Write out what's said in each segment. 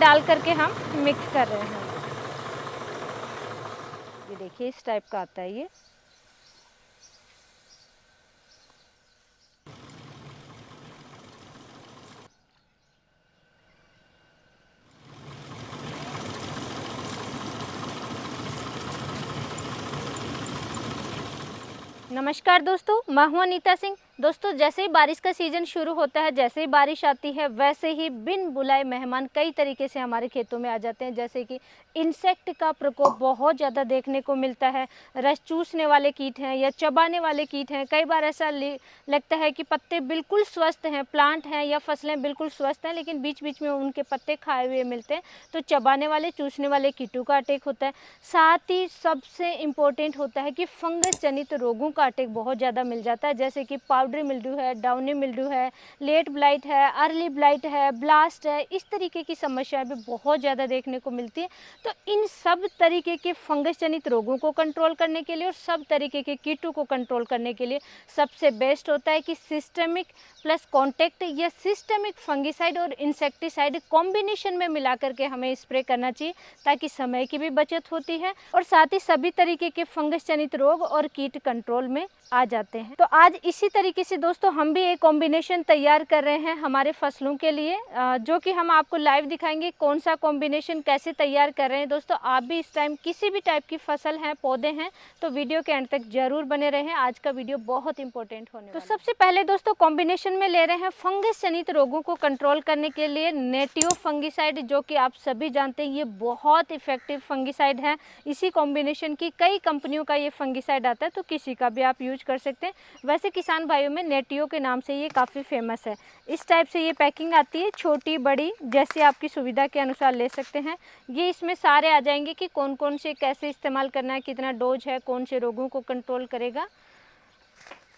डाल करके हम मिक्स कर रहे हैं। ये देखिए इस टाइप का आता है ये। नमस्कार दोस्तों, मैं हूं अनीता सिंह। दोस्तों, जैसे ही बारिश का सीज़न शुरू होता है, जैसे ही बारिश आती है, वैसे ही बिन बुलाए मेहमान कई तरीके से हमारे खेतों में आ जाते हैं। जैसे कि इंसेक्ट का प्रकोप बहुत ज़्यादा देखने को मिलता है। रस चूसने वाले कीट हैं या चबाने वाले कीट हैं। कई बार ऐसा लगता है कि पत्ते बिल्कुल स्वस्थ हैं, प्लांट हैं या फसलें बिल्कुल स्वस्थ हैं, लेकिन बीच बीच में उनके पत्ते खाए हुए मिलते हैं। तो चबाने वाले, चूसने वाले कीटों का अटैक होता है। साथ ही सबसे इम्पोर्टेंट होता है कि फंगस जनित रोगों का अटैक बहुत ज़्यादा मिल जाता है। जैसे कि पाउडरी मिल्ड्यू है, डाउनी मिल्ड्यू है, लेट ब्लाइट है, अर्ली ब्लाइट है, ब्लास्ट है। इस तरीके की समस्याएं भी बहुत ज़्यादा देखने को मिलती है। तो इन सब तरीके के फंगस जनित रोगों को कंट्रोल करने के लिए और सब तरीके के कीटों को कंट्रोल करने के लिए सबसे बेस्ट होता है कि सिस्टेमिक प्लस कॉन्टैक्ट या सिस्टेमिक फंगिसाइड और इंसेक्टिसाइड कॉम्बिनेशन में मिला करके हमें स्प्रे करना चाहिए, ताकि समय की भी बचत होती है और साथ ही सभी तरीके के फंगस जनित रोग और कीट कंट्रोल में आ जाते हैं। तो आज इसी तरीके से दोस्तों हम भी एक कॉम्बिनेशन तैयार कर रहे हैं हमारे फसलों के लिए, जो कि हम आपको लाइव दिखाएंगे कौन सा कॉम्बिनेशन कैसे तैयार कर रहे हैं। दोस्तों, आप भी इस टाइम किसी भी टाइप की फसल है, पौधे हैं, तो वीडियो के अंत तक जरूर बने रहें। आज का वीडियो बहुत इंपॉर्टेंट होने वाला है। तो सबसे पहले दोस्तों कॉम्बिनेशन में ले रहे हैं फंगस जनित रोगों को कंट्रोल करने के लिए नेटिव फंगिसाइड, जो कि आप सभी जानते हैं ये बहुत इफेक्टिव फंगिसाइड है। इसी कॉम्बिनेशन की कई कंपनियों का ये फंगिसाइड आता है, तो किसी का भी आप यूज कर सकते हैं। वैसे किसान भाइयों में नेटियो के नाम से ये काफ़ी फेमस है। इस टाइप से ये पैकिंग आती है, छोटी बड़ी जैसे आपकी सुविधा के अनुसार ले सकते हैं। ये इसमें सारे आ जाएंगे कि कौन कौन से कैसे इस्तेमाल करना है, कितना डोज है, कौन से रोगों को कंट्रोल करेगा।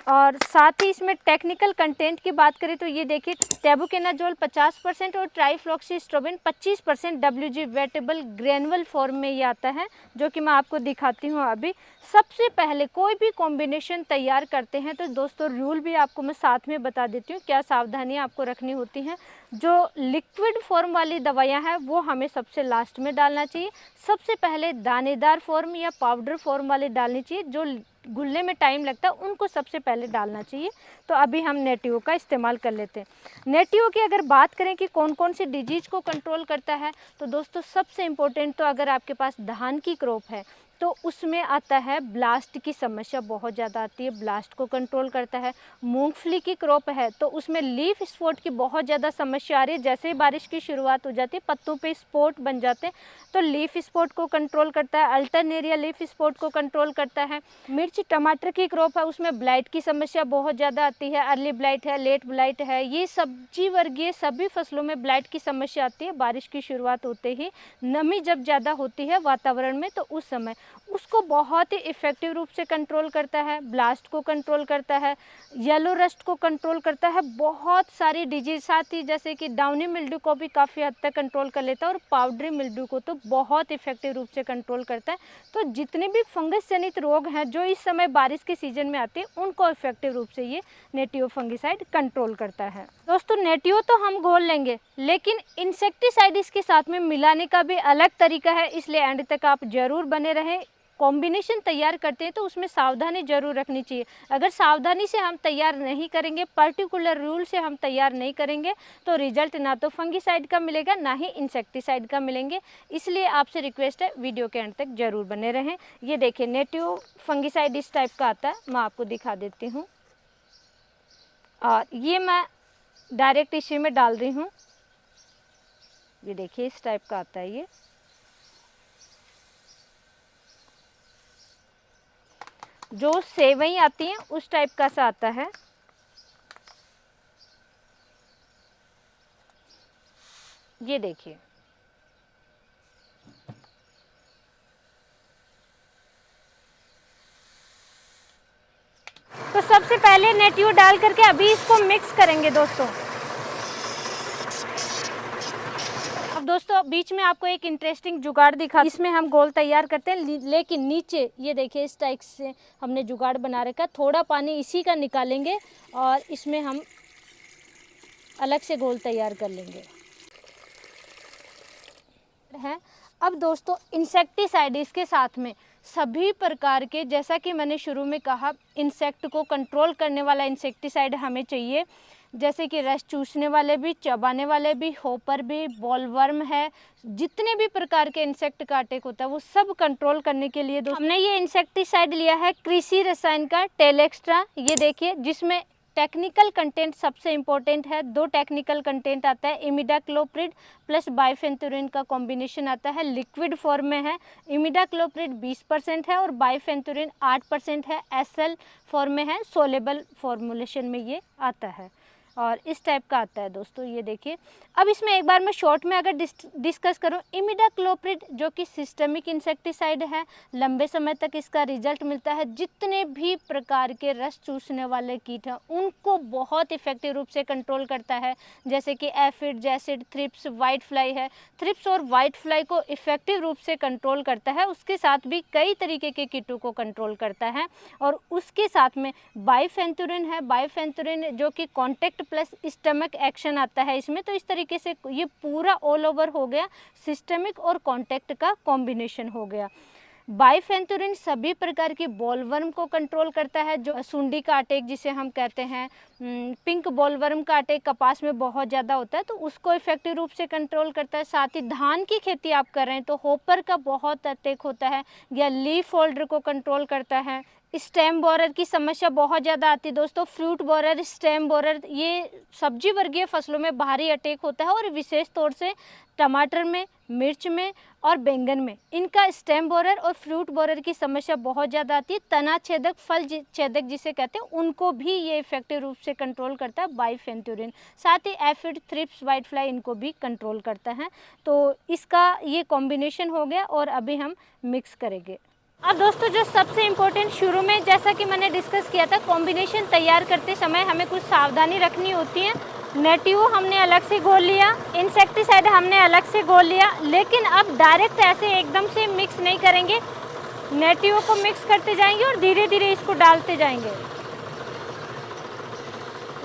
और साथ ही इसमें टेक्निकल कंटेंट की बात करें तो ये देखिए टेबुकेनाजोल 50% और ट्राइफ्लॉक्सीस्ट्रोबिन 25% WG वेटेबल ग्रेनुअल फॉर्म में ये आता है, जो कि मैं आपको दिखाती हूँ अभी। सबसे पहले कोई भी कॉम्बिनेशन तैयार करते हैं तो दोस्तों रूल भी आपको मैं साथ में बता देती हूँ, क्या सावधानियाँ आपको रखनी होती हैं। जो लिक्विड फॉर्म वाली दवाइयाँ हैं वो हमें सबसे लास्ट में डालना चाहिए। सबसे पहले दानेदार फॉर्म या पाउडर फॉर्म वाले डालनी चाहिए, जो घुलने में टाइम लगता है उनको सबसे पहले डालना चाहिए। तो अभी हम नेटिव का इस्तेमाल कर लेते हैं। नेटिव की अगर बात करें कि कौन कौन सी डिजीज़ को कंट्रोल करता है, तो दोस्तों सबसे इम्पोर्टेंट तो अगर आपके पास धान की क्रॉप है तो उसमें आता है ब्लास्ट की समस्या बहुत ज़्यादा आती है, ब्लास्ट को कंट्रोल करता है। मूंगफली की क्रॉप है तो उसमें लीफ स्पॉट की बहुत ज़्यादा समस्या आ रही है। जैसे ही बारिश की शुरुआत हो जाती है पत्तों पे स्पॉट बन जाते हैं, तो लीफ स्पॉट को कंट्रोल करता है। अल्टरनेरिया लीफ स्पॉट को कंट्रोल करता है। मिर्च टमाटर की क्रॉप है उसमें ब्लाइट की समस्या बहुत ज़्यादा आती है, अर्ली ब्लाइट है, लेट ब्लाइट है। ये सब्जी वर्गीय सभी फसलों में ब्लाइट की समस्या आती है। बारिश की शुरुआत होते ही नमी जब ज़्यादा होती है वातावरण में, तो उस समय उसको बहुत ही इफ़ेक्टिव रूप से कंट्रोल करता है। ब्लास्ट को कंट्रोल करता है, येलो रस्ट को कंट्रोल करता है, बहुत सारी डिजीज। साथ ही जैसे कि डाउनी मिल्ड्यू को भी काफ़ी हद तक कंट्रोल कर लेता है और पाउडरी मिल्ड्यू को तो बहुत इफेक्टिव रूप से कंट्रोल करता है। तो जितने भी फंगस जनित रोग हैं जो इस समय बारिश के सीजन में आते हैं उनको इफेक्टिव रूप से ये नेटिव फंगिसाइड कंट्रोल करता है। दोस्तों, नेटिव तो हम घोल लेंगे, लेकिन इंसेक्टिसाइड इसके साथ में मिलाने का भी अलग तरीका है, इसलिए एंड तक आप जरूर बने रहें। कॉम्बिनेशन तैयार करते हैं तो उसमें सावधानी जरूर रखनी चाहिए। अगर सावधानी से हम तैयार नहीं करेंगे, पर्टिकुलर रूल से हम तैयार नहीं करेंगे, तो रिजल्ट ना तो फंगिसाइड का मिलेगा ना ही इंसेक्टिसाइड का मिलेंगे। इसलिए आपसे रिक्वेस्ट है वीडियो के अंत तक जरूर बने रहें। ये देखिए नेटिव फंगिसाइड इस टाइप का आता है, मैं आपको दिखा देती हूँ। और ये मैं डायरेक्ट इसी में डाल रही हूँ। ये देखिए इस टाइप का आता है। ये जो सेवई आती है उस टाइप का सा आता है। ये देखिए, तो सबसे पहले नेटिव डाल करके अभी इसको मिक्स करेंगे दोस्तों। अब दोस्तों बीच में आपको एक इंटरेस्टिंग जुगाड़ दिखा, इसमें हम गोल तैयार करते हैं, लेकिन नीचे ये देखिए इस टाइप से हमने जुगाड़ बना रखा। थोड़ा पानी इसी का निकालेंगे और इसमें हम अलग से गोल तैयार कर लेंगे। हैं। अब दोस्तों इंसेक्टिसाइड इसके साथ में सभी प्रकार के, जैसा कि मैंने शुरू में कहा, इंसेक्ट को कंट्रोल करने वाला इंसेक्टिसाइड हमें चाहिए, जैसे कि रस चूसने वाले भी, चबाने वाले भी, होपर भी, बॉलवर्म है, जितने भी प्रकार के इंसेक्ट का अटैक होता है वो सब कंट्रोल करने के लिए दोस्तों हमने ये इंसेक्टिसाइड लिया है कृषि रसायन का टेलेक्स्ट्रा। ये देखिए, जिसमें टेक्निकल कंटेंट सबसे इम्पोर्टेंट है, 2 टेक्निकल कंटेंट आता है, इमिडाक्लोप्रिड प्लस बाइफेंथुरिन का कॉम्बिनेशन आता है, लिक्विड फॉर्म में है। इमिडाक्लोप्रिड 20% है और बाइफेंथुरिन 8% है, एसएल फॉर्म में है, सोलेबल फॉर्मुलेशन में ये आता है और इस टाइप का आता है दोस्तों। ये देखिए, अब इसमें एक बार मैं शॉर्ट में अगर डिस्कस करूं, इमिडाक्लोप्रिड जो कि सिस्टमिक इंसेक्टिसाइड है, लंबे समय तक इसका रिजल्ट मिलता है। जितने भी प्रकार के रस चूसने वाले कीट हैं उनको बहुत इफेक्टिव रूप से कंट्रोल करता है, जैसे कि aphid, jassid, thrips, white fly है। थ्रिप्स और वाइट फ्लाई को इफेक्टिव रूप से कंट्रोल करता है, उसके साथ भी कई तरीके के कीटों को कंट्रोल करता है। और उसके साथ में बाइफेंथुरिन है, बाइफेंथुरिन जो कि कॉन्टैक्ट प्लस स्टमक एक्शन आता है इसमें। तो इस तरीके से ये पूरा ऑल ओवर हो गया, सिस्टमिक और कॉन्टैक्ट का कॉम्बिनेशन हो गया। बाइफेंथुरिन सभी प्रकार की बॉलवर्म को कंट्रोल करता है, जो सुंडी का अटैक जिसे हम कहते हैं, पिंक बॉलवर्म का अटैक कपास में बहुत ज़्यादा होता है तो उसको इफेक्टिव रूप से कंट्रोल करता है। साथ ही धान की खेती आप कर रहे हैं तो होपर का बहुत अटैक होता है, या लीफ होल्डर को कंट्रोल करता है। स्टेम बोरर की समस्या बहुत ज़्यादा आती है दोस्तों, फ्रूट बोरर, स्टेम बोरर, ये सब्जी वर्गीय फसलों में भारी अटैक होता है और विशेष तौर से टमाटर में, मिर्च में और बैंगन में इनका स्टेम बोरर और फ्रूट बोरर की समस्या बहुत ज़्यादा आती है। तना छेदक, फल छेदक जिसे कहते हैं, उनको भी ये इफेक्टिव रूप से कंट्रोल करता है बाइफेंथुरिन। साथ ही एफिड, थ्रिप्स, वाइट फ्लाई इनको भी कंट्रोल करता है। तो इसका ये कॉम्बिनेशन हो गया और अभी हम मिक्स करेंगे। अब दोस्तों जो सबसे इम्पोर्टेंट, शुरू में जैसा कि मैंने डिस्कस किया था, कॉम्बिनेशन तैयार करते समय हमें कुछ सावधानी रखनी होती है। नेटिव हमने अलग से घोल लिया, इंसेक्टिसाइड हमने अलग से घोल लिया, लेकिन अब डायरेक्ट ऐसे एकदम से मिक्स नहीं करेंगे। नेटिव को मिक्स करते जाएंगे और धीरे धीरे इसको डालते जाएंगे।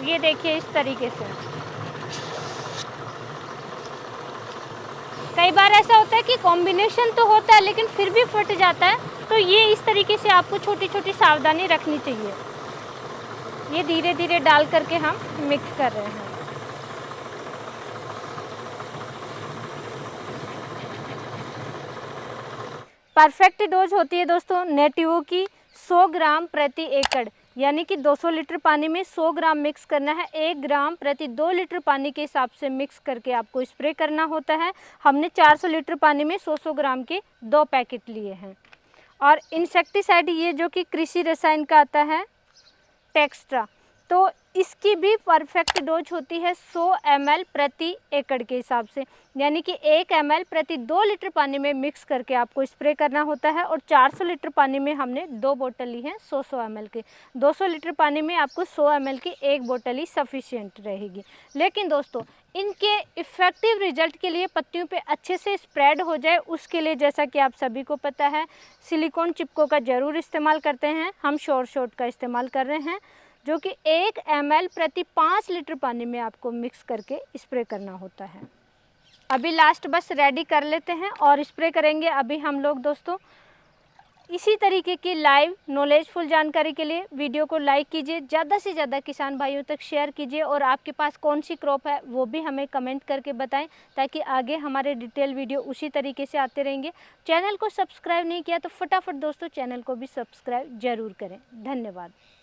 ये देखिए इस तरीके से। कई बार ऐसा होता है कि कॉम्बिनेशन तो होता है लेकिन फिर भी फट जाता है, तो ये इस तरीके से आपको छोटी छोटी सावधानी रखनी चाहिए। ये धीरे धीरे डाल करके हम मिक्स कर रहे हैं। परफेक्ट डोज होती है दोस्तों नेटिवो की 100 ग्राम प्रति एकड़, यानी कि 200 लीटर पानी में 100 ग्राम मिक्स करना है। 1 ग्राम प्रति 2 लीटर पानी के हिसाब से मिक्स करके आपको स्प्रे करना होता है। हमने 400 लीटर पानी में 100-100 ग्राम के 2 पैकेट लिए हैं। और इंसेक्टिसाइड ये जो कि कृषि रसायन का आता है टेक्स्ट्रा, तो इसकी भी परफेक्ट डोज होती है 100 ml प्रति एकड़ के हिसाब से, यानी कि 1 ml प्रति 2 लीटर पानी में मिक्स करके आपको स्प्रे करना होता है। और 400 लीटर पानी में हमने 2 बोतल ली हैं 100-100 ml के। 200 लीटर पानी में आपको 100 ml की 1 बोतल ही सफिशिएंट रहेगी। लेकिन दोस्तों इनके इफ़ेक्टिव रिजल्ट के लिए पत्तियों पे अच्छे से स्प्रेड हो जाए, उसके लिए जैसा कि आप सभी को पता है सिलिकॉन चिपको का ज़रूर इस्तेमाल करते हैं। हम शॉर्ट का इस्तेमाल कर रहे हैं, जो कि 1 ml प्रति 5 लीटर पानी में आपको मिक्स करके स्प्रे करना होता है। अभी लास्ट बस रेडी कर लेते हैं और स्प्रे करेंगे अभी हम लोग दोस्तों। इसी तरीके की लाइव नॉलेजफुल जानकारी के लिए वीडियो को लाइक कीजिए, ज़्यादा से ज़्यादा किसान भाइयों तक शेयर कीजिए, और आपके पास कौन सी क्रॉप है वो भी हमें कमेंट करके बताएं, ताकि आगे हमारे डिटेल वीडियो उसी तरीके से आते रहेंगे। चैनल को सब्सक्राइब नहीं किया तो फटाफट दोस्तों चैनल को भी सब्सक्राइब ज़रूर करें। धन्यवाद।